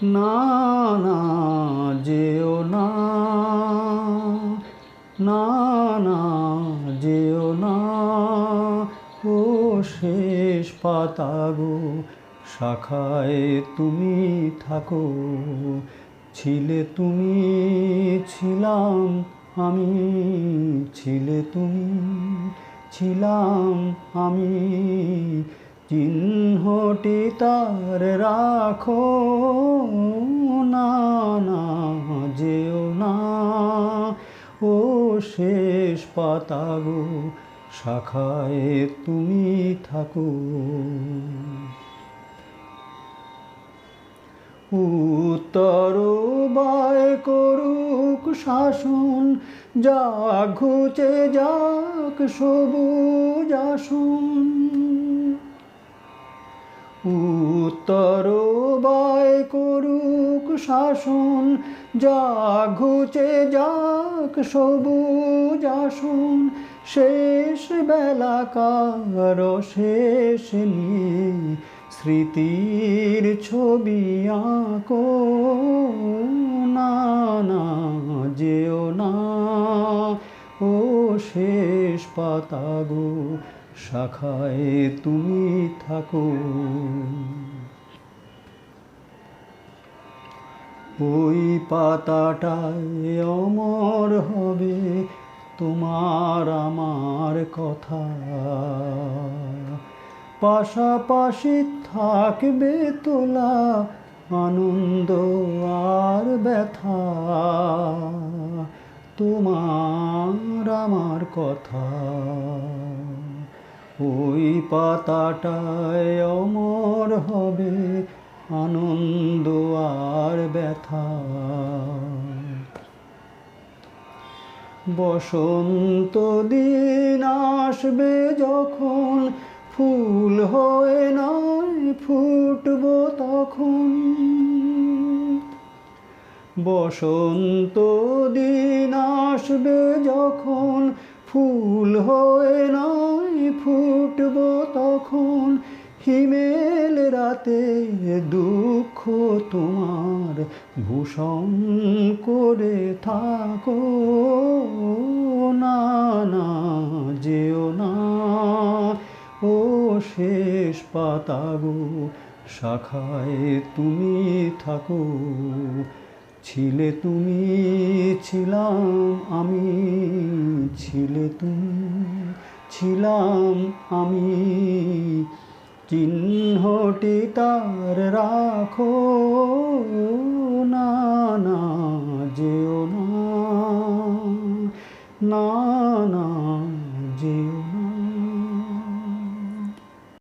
না না যেও না, না না যেও না, ও শেষ পাতা গো, শাখায় তুমি থাকো। ছিলে তুমি, ছিলাম আমি, ছিলে তুমি, ছিলাম আমি, চিহ্নটি তার রাখো। না না যেও না, ও শেষ পাতা গো, শাখায় তুমি থাকো। উত্তর বায় করুক শাসন, যাক ঘুচে যাক সবুজ আসন। উত্তর বায় করুক শাসন, যাক ঘুচে যাক সবুজ আসন। শেষ বেলা কারো শেষ নিয়ে স্মৃতির ছবি আঁকো। না না যেও না, ও শেষ পাতা গো, শাখায় তুমি থাকো। ওই পাতাটায় অমর হবে তোমার আমার কথা, পাশাপাশি থাকবে তোলা আনন্দ আর ব্যথা, তোমার আমার কথা। ওই পাতাটায় অমর হবে আনন্দ আর ব্যথা। বসন্ত দিন আসবে যখন, ফুল হয়ে নয় ফুটব তখন। বসন্ত দিন আসবে যখন, ফুল হয়ে নয় ফুটব তখন। হিমেল রাতে দুঃখ তোমার ভূষণ করে থাকো। না না যেও না, ও শেষ পাতা গো, শাখায় তুমি থাকো। ছিলে তুমি, ছিলাম আমি, ছিলে তুমি, ছিলাম আমি, চিহ্নটি তার রাখো। না না যেও না, না